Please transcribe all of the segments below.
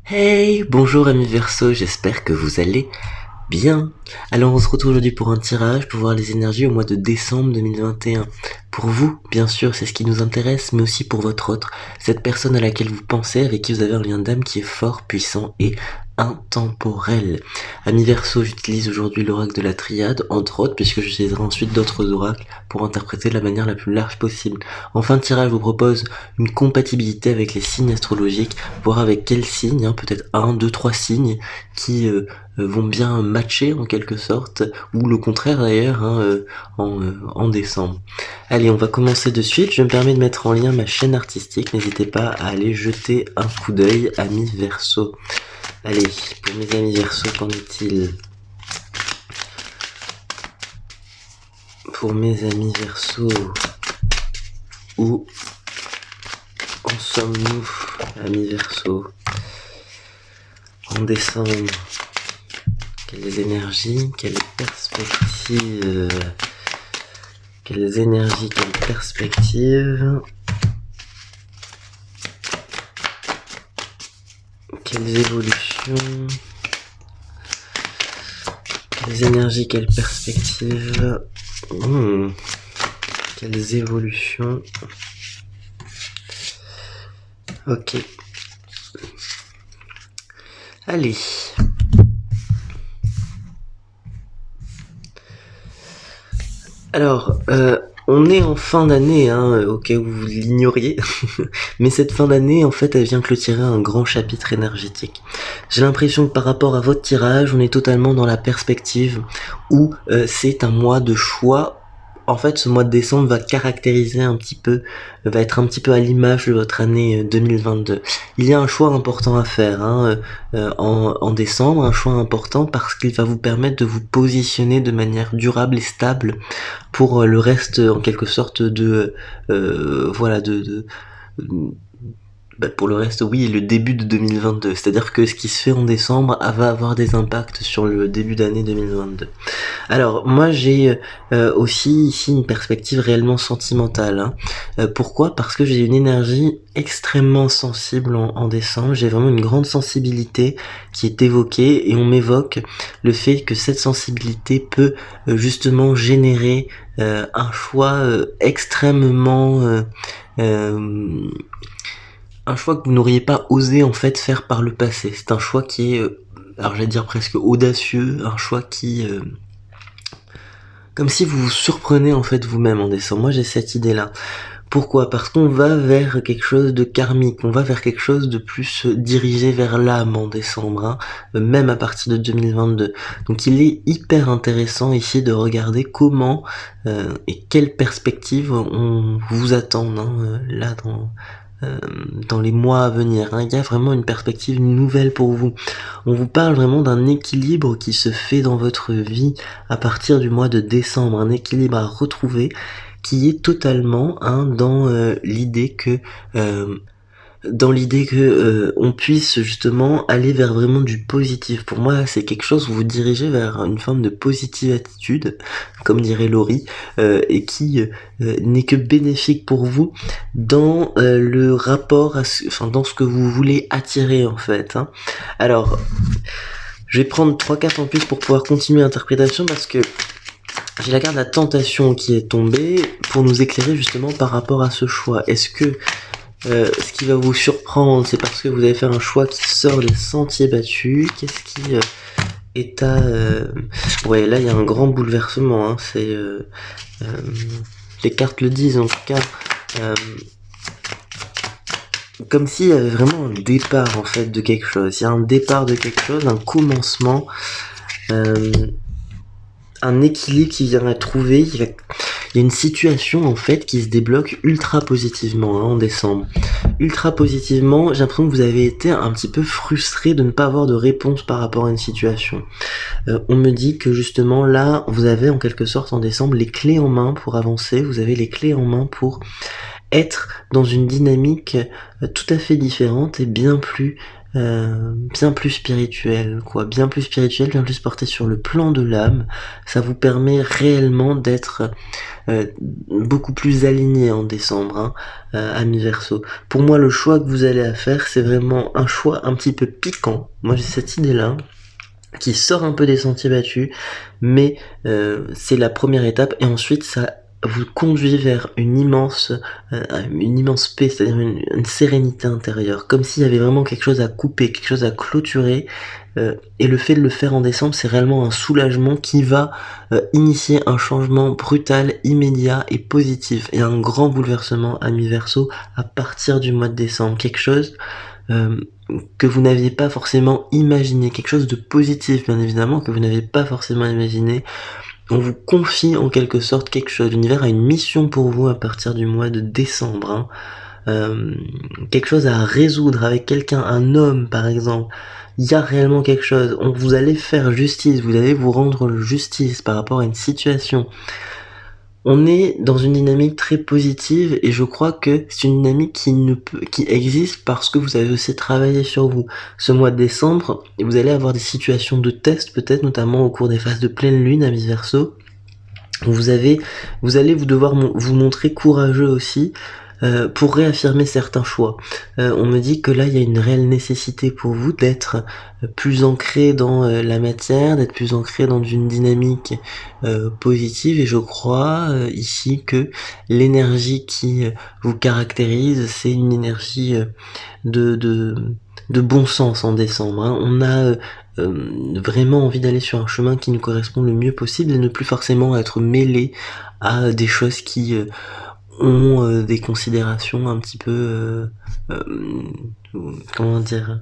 Hey, bonjour amis Verseau, j'espère que vous allez bien. Alors on se retrouve aujourd'hui pour un tirage pour voir les énergies au mois de décembre 2021. Pour vous, bien sûr, c'est ce qui nous intéresse, mais aussi pour votre autre, cette personne à laquelle vous pensez, avec qui vous avez un lien d'âme qui est fort, puissant et intemporel. Ami Verseau, j'utilise aujourd'hui l'oracle de la triade, entre autres, puisque j'utiliserai ensuite d'autres oracles pour interpréter de la manière la plus large possible. En fin de tirage, je vous propose une compatibilité avec les signes astrologiques, voir avec quels signes, peut-être 1, 2, 3 signes qui vont bien matcher en quelque sorte, ou le contraire d'ailleurs, en décembre. Allez, on va commencer de suite. Je me permets de mettre en lien ma chaîne artistique. N'hésitez pas à aller jeter un coup d'œil, amis Verseau. Allez, pour mes amis Verseau, qu'en est-il? Pour mes amis Verseau, où en sommes-nous, amis Verseau, en décembre? Quelles énergies, quelles perspectives, quelles énergies, quelles perspectives, quelles évolutions, quelles énergies, quelles perspectives, quelles évolutions. Ok. Allez. Alors, on est en fin d'année, au cas où vous l'ignoriez, mais cette fin d'année, en fait, elle vient clôturer un grand chapitre énergétique. J'ai l'impression que par rapport à votre tirage, on est totalement dans la perspective où c'est un mois de choix. En fait, ce mois de décembre va caractériser un petit peu, va être un petit peu à l'image de votre année 2022. Il y a un choix important à faire en décembre, un choix important parce qu'il va vous permettre de vous positionner de manière durable et stable pour le reste, en quelque sorte, pour le reste, oui, le début de 2022. C'est-à-dire que ce qui se fait en décembre va avoir des impacts sur le début d'année 2022. Alors, moi, j'ai aussi ici une perspective réellement sentimentale. Pourquoi? Parce que j'ai une énergie extrêmement sensible en décembre. J'ai vraiment une grande sensibilité qui est évoquée et on m'évoque le fait que cette sensibilité peut justement générer un choix extrêmement... un choix que vous n'auriez pas osé en fait faire par le passé. C'est un choix qui est, alors j'allais dire presque audacieux, un choix qui... comme si vous vous surprenez en fait vous-même en décembre. Moi j'ai cette idée-là. Pourquoi? Parce qu'on va vers quelque chose de karmique, on va vers quelque chose de plus dirigé vers l'âme en décembre, même à partir de 2022. Donc il est hyper intéressant ici de regarder comment et quelles perspectives on vous attend là dans les mois à venir. Il y a vraiment une perspective nouvelle pour vous. On vous parle vraiment d'un équilibre qui se fait dans votre vie à partir du mois de décembre, un équilibre à retrouver qui est totalement dans l'idée que on puisse justement aller vers vraiment du positif. Pour moi, c'est quelque chose où vous dirigez vers une forme de positive attitude, comme dirait Laurie, et qui n'est que bénéfique pour vous dans le rapport dans ce que vous voulez attirer en fait. Alors, je vais prendre 3 cartes en plus pour pouvoir continuer l'interprétation parce que j'ai la carte de la tentation qui est tombée pour nous éclairer justement par rapport à ce choix. Est-ce que ce qui va vous surprendre, c'est parce que vous allez faire un choix qui sort des sentiers battus? Qu'est-ce qui est à... Ouais, là, il y a un grand bouleversement. C'est les cartes le disent, en tout cas. Comme s'il y avait vraiment un départ, en fait, de quelque chose. Il y a un départ de quelque chose, un commencement, un équilibre qui vient à trouver. Il y a une situation en fait qui se débloque ultra positivement en décembre. Ultra positivement, j'ai l'impression que vous avez été un petit peu frustré de ne pas avoir de réponse par rapport à une situation. On me dit que justement là, vous avez en quelque sorte en décembre les clés en main pour avancer, vous avez les clés en main pour être dans une dynamique tout à fait différente et bien plus bien plus spirituel, quoi, bien plus spirituel, bien plus porté sur le plan de l'âme. Ça vous permet réellement d'être beaucoup plus aligné en décembre, hein, ami Verseau. Pour moi, le choix que vous allez à faire, c'est vraiment un choix un petit peu piquant. Moi, j'ai cette idée-là qui sort un peu des sentiers battus, mais c'est la première étape, et ensuite ça vous conduit vers une immense paix, c'est-à-dire une sérénité intérieure, comme s'il y avait vraiment quelque chose à couper, quelque chose à clôturer, et le fait de le faire en décembre, c'est réellement un soulagement qui va initier un changement brutal, immédiat et positif, et un grand bouleversement, ami Verseau, à partir du mois de décembre, quelque chose que vous n'aviez pas forcément imaginé, quelque chose de positif bien évidemment que vous n'avez pas forcément imaginé. On vous confie en quelque sorte quelque chose, l'univers a une mission pour vous à partir du mois de décembre, hein. Quelque chose à résoudre avec quelqu'un, un homme par exemple. Il y a réellement quelque chose, vous allez faire justice, vous allez vous rendre justice par rapport à une situation. On est dans une dynamique très positive, et je crois que c'est une dynamique qui existe parce que vous avez aussi travaillé sur vous. Ce mois de décembre, vous allez avoir des situations de test, peut-être notamment au cours des phases de pleine lune, amis Verseau. Vous allez devoir vous montrer courageux aussi, pour réaffirmer certains choix. On me dit que là, il y a une réelle nécessité pour vous d'être plus ancré dans la matière, d'être plus ancré dans une dynamique positive, et je crois ici que l'énergie qui vous caractérise, c'est une énergie de bon sens en décembre, hein. On a vraiment envie d'aller sur un chemin qui nous correspond le mieux possible, et ne plus forcément être mêlé à des choses qui ont des considérations un petit peu comment dire,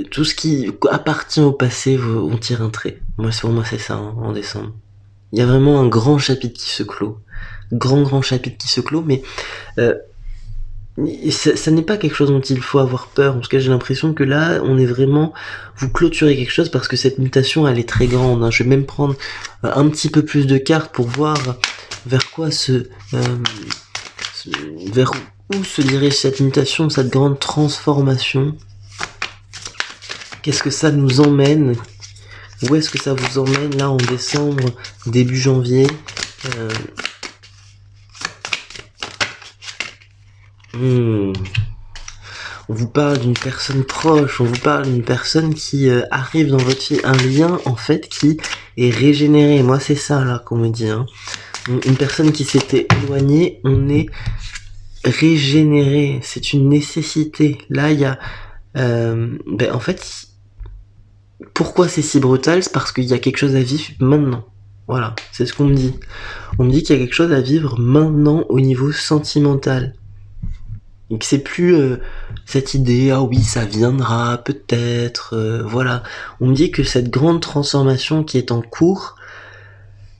tout ce qui appartient au passé, on tire un trait. Pour moi c'est ça, hein, en décembre. Il y a vraiment un grand chapitre qui se clôt, grand chapitre qui se clôt, mais ça n'est pas quelque chose dont il faut avoir peur. En tout cas, j'ai l'impression que là, on est vraiment, vous clôturez quelque chose, parce que cette mutation, elle est très grande, hein. Je vais même prendre un petit peu plus de cartes pour voir vers quoi vers où se dirige cette mutation, cette grande transformation. Qu'est-ce que ça nous emmène? Où est-ce que ça vous emmène là en décembre, début janvier? On vous parle d'une personne proche, on vous parle d'une personne qui arrive dans votre vie, un lien en fait qui est régénéré. Moi c'est ça là qu'on me dit, hein. Une personne qui s'était éloignée, on est régénéré, c'est une nécessité. Là il y a en fait, pourquoi c'est si brutal? C'est parce qu'il y a quelque chose à vivre maintenant. Voilà, c'est ce qu'on me dit. On me dit qu'il y a quelque chose à vivre maintenant au niveau sentimental. Et que c'est plus cette idée, ah oui, ça viendra, peut-être, voilà. On me dit que cette grande transformation qui est en cours,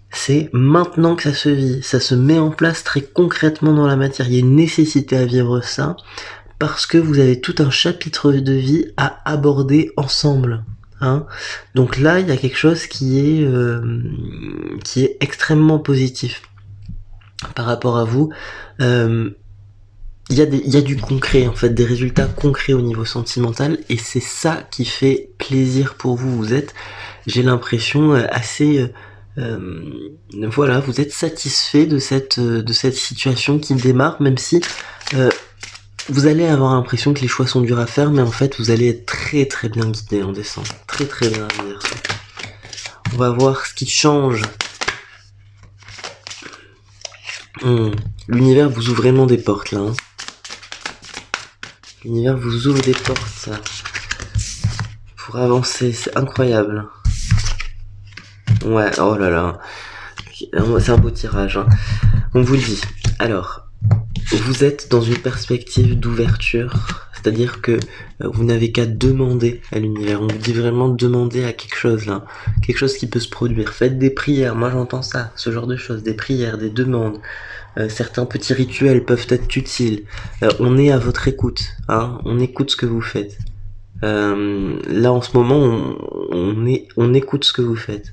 c'est maintenant que ça se vit, ça se met en place très concrètement dans la matière. Il y a une nécessité à vivre ça, parce que vous avez tout un chapitre de vie à aborder ensemble, hein. Donc là, il y a quelque chose qui est extrêmement positif par rapport à vous. Il y a du concret, en fait, des résultats concrets au niveau sentimental, et c'est ça qui fait plaisir pour vous. Vous êtes, j'ai l'impression, assez voilà, vous êtes satisfait de cette situation qui démarre, même si vous allez avoir l'impression que les choix sont durs à faire, mais en fait vous allez être très très bien guidé en décembre, très très bien. On va voir ce qui change. L'univers vous ouvre vraiment des portes là, hein. L'univers vous ouvre des portes, ça, pour avancer, c'est incroyable. Ouais, oh là là, c'est un beau tirage, hein. On vous le dit. Alors, vous êtes dans une perspective d'ouverture, c'est-à-dire que vous n'avez qu'à demander à l'univers. On vous dit vraiment de demander à quelque chose là, quelque chose qui peut se produire. Faites des prières, moi j'entends ça, ce genre de choses, des prières, des demandes. Certains petits rituels peuvent être utiles. On est à votre écoute, hein, on écoute ce que vous faites. Là en ce moment, on écoute ce que vous faites.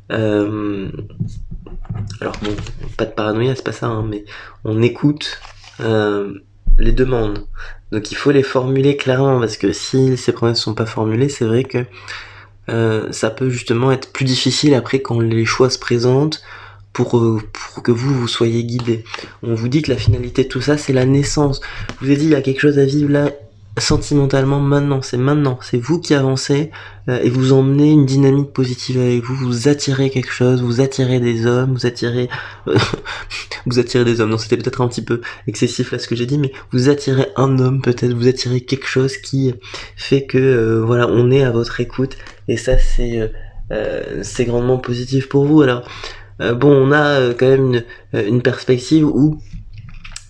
Alors bon, pas de paranoïa, c'est pas ça, hein, mais on écoute. les demandes. Donc il faut les formuler clairement, parce que si ces promesses sont pas formulées, c'est vrai que ça peut justement être plus difficile après quand les choix se présentent pour que vous soyez guidé. On vous dit que la finalité de tout ça, c'est la naissance. Je vous ai dit, il y a quelque chose à vivre là, sentimentalement, maintenant. C'est vous qui avancez et vous emmenez une dynamique positive avec vous. Vous attirez quelque chose, vous attirez des hommes, vous attirez... vous attirez des hommes. Non, c'était peut-être un petit peu excessif là ce que j'ai dit, mais vous attirez un homme peut-être, vous attirez quelque chose qui fait que, voilà, on est à votre écoute. Et ça, c'est grandement positif pour vous. Alors, bon, on a quand même une perspective où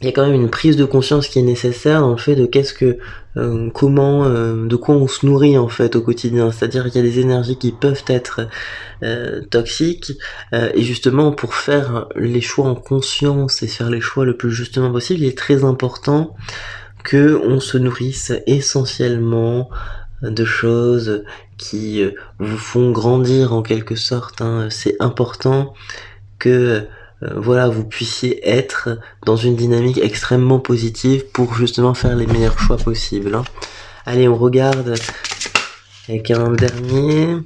il y a quand même une prise de conscience qui est nécessaire dans le fait de comment, de quoi on se nourrit en fait au quotidien. C'est-à-dire qu'il y a des énergies qui peuvent être toxiques, et justement pour faire les choix en conscience et faire les choix le plus justement possible, il est très important que on se nourrisse essentiellement de choses qui vous font grandir en quelque sorte, hein. C'est important que voilà, vous puissiez être dans une dynamique extrêmement positive pour justement faire les meilleurs choix possibles, hein. Allez, on regarde avec un dernier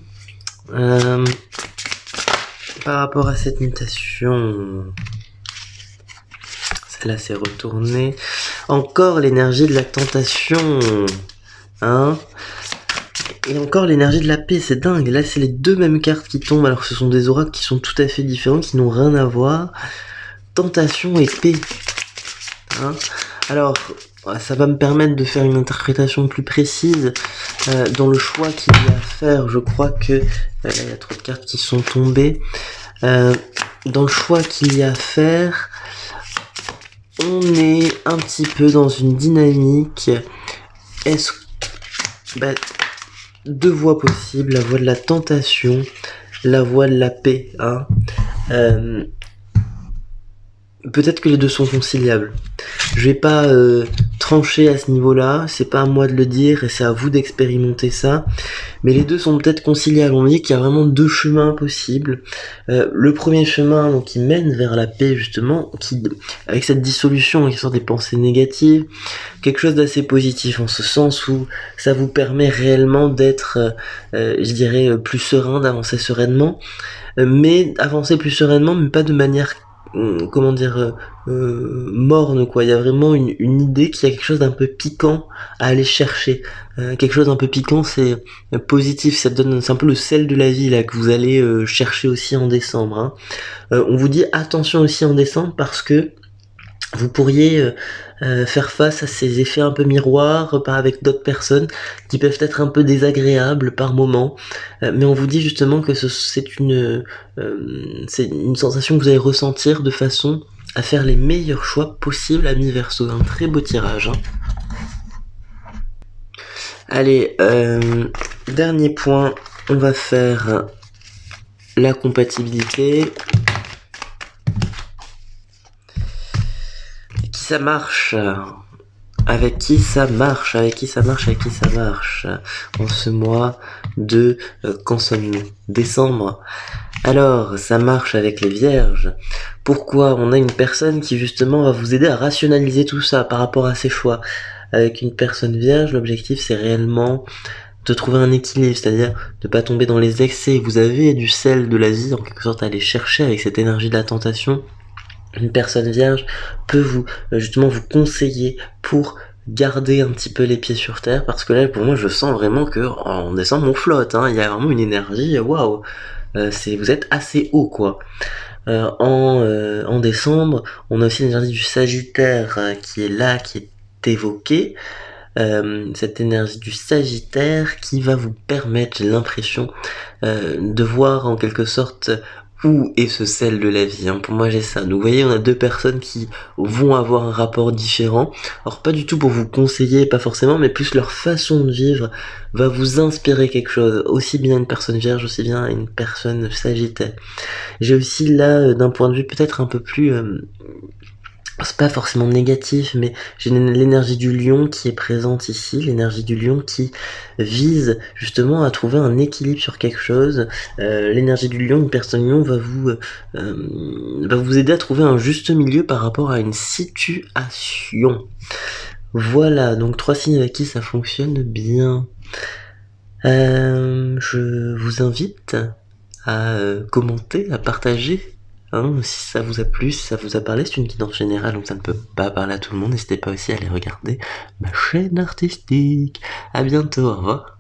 par rapport à cette mutation. Celle-là s'est retournée. Encore l'énergie de la tentation, hein. Et encore l'énergie de la paix, c'est dingue. Là, c'est les deux mêmes cartes qui tombent, alors que ce sont des oracles qui sont tout à fait différents, qui n'ont rien à voir. Tentation et paix. Hein, alors, ça va me permettre de faire une interprétation plus précise. Dans le choix qu'il y a à faire, je crois que... là, il y a trop de cartes qui sont tombées. Dans le choix qu'il y a à faire, on est un petit peu dans une dynamique. Est-ce... deux voies possibles, la voie de la tentation, la voie de la paix, hein. Peut-être que les deux sont conciliables. Je vais pas trancher à ce niveau-là, c'est pas à moi de le dire et c'est à vous d'expérimenter ça. Mais les deux sont peut-être conciliables. On dit qu'il y a vraiment deux chemins possibles. Le premier chemin, donc, qui mène vers la paix justement, qui, avec cette dissolution qui sort des pensées négatives, quelque chose d'assez positif en ce sens où ça vous permet réellement d'être, je dirais, plus serein, d'avancer sereinement, mais avancer plus sereinement, mais pas de manière comment dire, morne, quoi. Il y a vraiment une idée qu'il y a quelque chose d'un peu piquant à aller chercher. Quelque chose d'un peu piquant, c'est positif, ça donne, c'est un peu le sel de la vie là que vous allez chercher aussi en décembre, hein. On vous dit attention aussi en décembre parce que vous pourriez faire face à ces effets un peu miroirs avec d'autres personnes qui peuvent être un peu désagréables par moment, mais on vous dit justement que c'est une sensation que vous allez ressentir de façon à faire les meilleurs choix possibles à mi-verso. Un très beau tirage, hein. Allez, dernier point, on va faire la compatibilité. Ça marche, avec qui ça marche en ce mois de quand sommes-nous, décembre. Alors ça marche avec les vierges. Pourquoi? On a une personne qui justement va vous aider à rationaliser tout ça par rapport à ses choix. Avec une personne vierge, l'objectif c'est réellement de trouver un équilibre, c'est-à-dire de pas tomber dans les excès. Vous avez du sel de la vie en quelque sorte à aller chercher avec cette énergie de la tentation. Une personne vierge peut vous justement vous conseiller pour garder un petit peu les pieds sur terre, parce que là pour moi je sens vraiment que en décembre on flotte, hein. Il y a vraiment une énergie, waouh, vous êtes assez haut, quoi. En décembre on a aussi l'énergie du Sagittaire qui est là, qui est évoquée. Cette énergie du Sagittaire qui va vous permettre, j'ai l'impression, de voir en quelque sorte où est ce sel de la vie, hein. Pour moi j'ai ça. Donc vous voyez, on a deux personnes qui vont avoir un rapport différent. Alors pas du tout pour vous conseiller, pas forcément, mais plus leur façon de vivre va vous inspirer quelque chose. Aussi bien une personne vierge, aussi bien une personne Sagittaire. J'ai aussi là, d'un point de vue peut-être un peu plus c'est pas forcément négatif, mais j'ai l'énergie du lion qui est présente ici, l'énergie du lion qui vise justement à trouver un équilibre sur quelque chose. L'énergie du lion, une personne lion va vous aider à trouver un juste milieu par rapport à une situation. Voilà, donc 3 signes avec qui ça fonctionne bien. Je vous invite à commenter, à partager. Si ça vous a plu, si ça vous a parlé, c'est une guidance générale, donc ça ne peut pas parler à tout le monde. N'hésitez pas aussi à aller regarder ma chaîne artistique. À bientôt, au revoir.